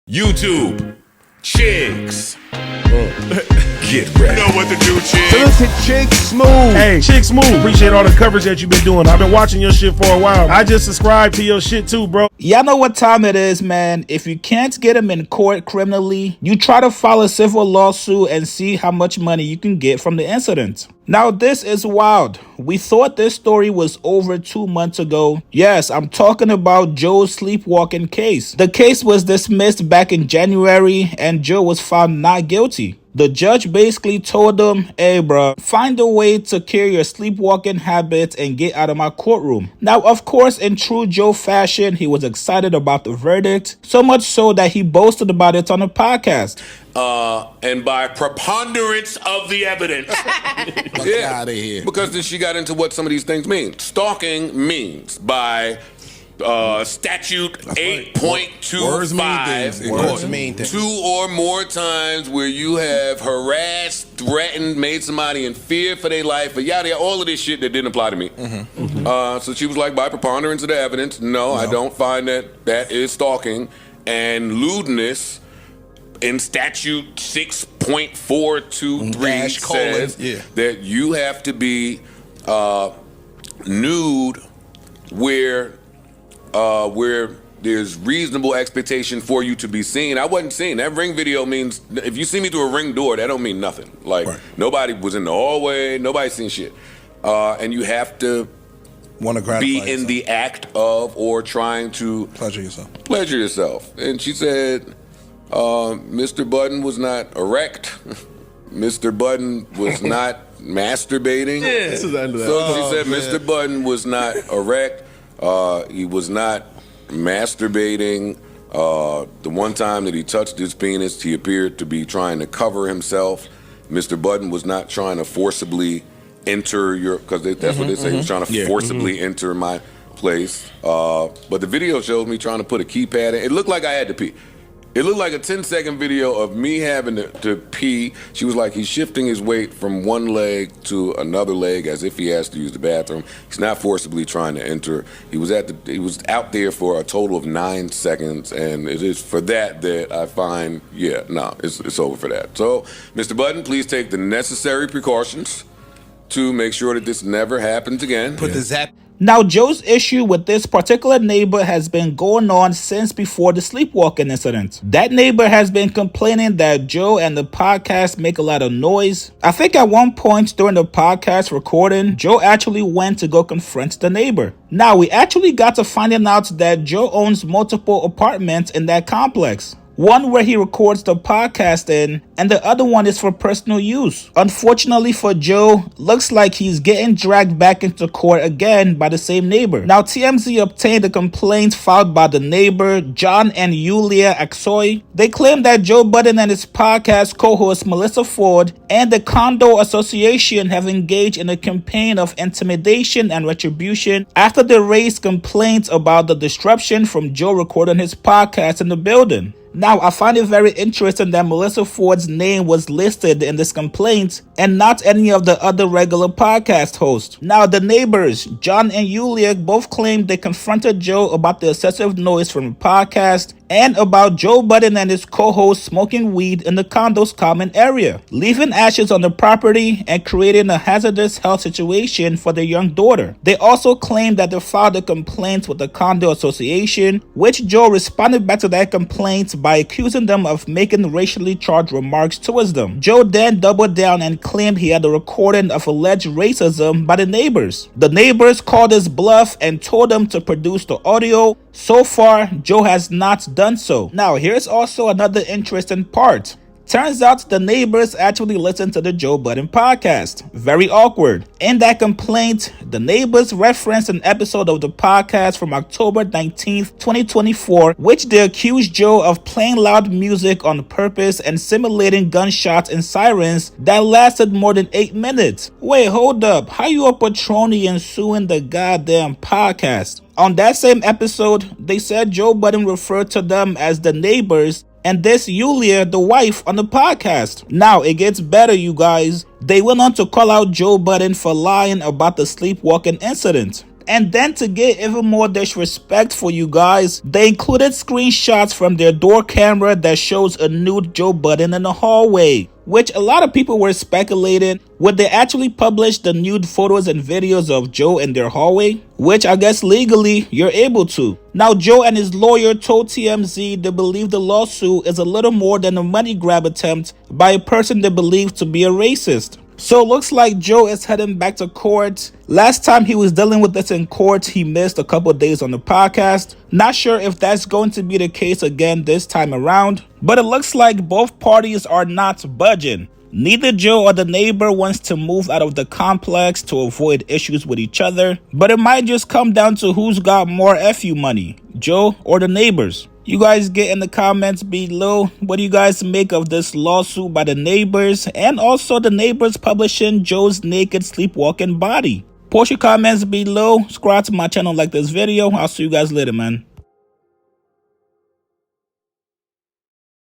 YouTube, chicks. Get ready. You know what to do, chicks. Listen, Chick Smooth. Hey, Chick Smooth. Appreciate all the coverage that you've been doing. I've been watching your shit for a while. I just subscribed to your shit too, bro. Y'all know what time it is, man. If you can't get him in court criminally, you try to file a civil lawsuit and see how much money you can get from the incident. Now, this is wild. We thought this story was over 2 months ago. Yes, I'm talking about Joe's sleepwalking case. The case was dismissed back in January and Joe was found not guilty. The judge basically told him, hey bro, find a way to cure your sleepwalking habits and get out of my courtroom. Now, of course, in true Joe fashion, he was excited about the verdict, so much so that he boasted about it on a podcast. And by preponderance of the evidence. Get out of here. Because then she got into what some of these things mean. Stalking means by statute 8.25, Words mean things. 2 or more times where you have harassed, threatened, made somebody in fear for their life, or yada, all of this shit that didn't apply to me. So she was like, by preponderance of the evidence, no, I don't find that is stalking. And lewdness in statute 6.423 says that you have to be nude where there's reasonable expectation for you to be seen. I wasn't seen. That ring video means if you see me through a ring door, that don't mean nothing. Like nobody was in the hallway, nobody seen shit. And you have to be in the act of or trying to pleasure yourself. And she said, Mr. Budden was not erect. Mr. Budden was not masturbating. This is the end of that. So she said Mr. Budden was not erect. He was not masturbating. The one time that he touched his penis, he appeared to be trying to cover himself. Mr. Budden was not trying to forcibly enter because that's what they say. He was trying to forcibly enter my place. But the video shows me trying to put a keypad in. It looked like I had to pee. It looked like a 10-second video of me having to pee. She was like, he's shifting his weight from one leg to another leg as if he has to use the bathroom. He's not forcibly trying to enter. He was out there for a total of 9 seconds, and it is for that I find, it's over for that. So, Mr. Budden, please take the necessary precautions to make sure that this never happens again. Put the zap. Now, Joe's issue with this particular neighbor has been going on since before the sleepwalking incident. That neighbor has been complaining that Joe and the podcast make a lot of noise. I think at one point during the podcast recording, Joe actually went to go confront the neighbor. Now, we actually got to finding out that Joe owns multiple apartments in that complex. One where he records the podcast in, and the other one is for personal use. Unfortunately for Joe, looks like he's getting dragged back into court again by the same neighbor. Now, TMZ obtained a complaint filed by the neighbor, John and Yulia Aksoy. They claim that Joe Budden and his podcast co-host Melissa Ford and the Condo Association have engaged in a campaign of intimidation and retribution after they raised complaints about the disruption from Joe recording his podcast in the building. Now, I find it very interesting that Melissa Ford's name was listed in this complaint and not any of the other regular podcast hosts. Now, the neighbors, John and Yulia, both claimed they confronted Joe about the excessive noise from the podcast and about Joe Budden and his co-host smoking weed in the condo's common area, leaving ashes on the property and creating a hazardous health situation for their young daughter. They also claimed that they filed a complaint with the Condo Association, which Joe responded back to that complaint by accusing them of making racially charged remarks towards them. Joe then doubled down and claimed he had a recording of alleged racism by the neighbors. The neighbors called his bluff and told him to produce the audio. So far, Joe has not done so. Now, here's also another interesting part. Turns out the neighbors actually listened to the Joe Budden podcast. Very awkward. In that complaint, the neighbors referenced an episode of the podcast from October 19th, 2024, which they accused Joe of playing loud music on purpose and simulating gunshots and sirens that lasted more than 8 minutes. Wait, hold up. How you a patroni and suing the goddamn podcast? On that same episode, they said Joe Budden referred to them as the neighbors and this Yulia, the wife, on the podcast. Now, it gets better, you guys. They went on to call out Joe Budden for lying about the sleepwalking incident. And then to get even more disrespectful, you guys, they included screenshots from their door camera that shows a nude Joe Budden in the hallway, which a lot of people were speculating, would they actually publish the nude photos and videos of Joe in their hallway? Which I guess legally you're able to. Now Joe and his lawyer told TMZ they believe the lawsuit is a little more than a money grab attempt by a person they believe to be a racist. So it looks like Joe is heading back to court. Last time he was dealing with this in court, he missed a couple days on the podcast. Not sure if that's going to be the case again this time around, but it looks like both parties are not budging. Neither Joe or the neighbor wants to move out of the complex to avoid issues with each other, but it might just come down to who's got more FU money, Joe or the neighbors. You guys get in the comments below, what do you guys make of this lawsuit by the neighbors and also the neighbors publishing Joe's naked sleepwalking body? Post your comments below, subscribe to my channel, like this video. I'll see you guys later, man.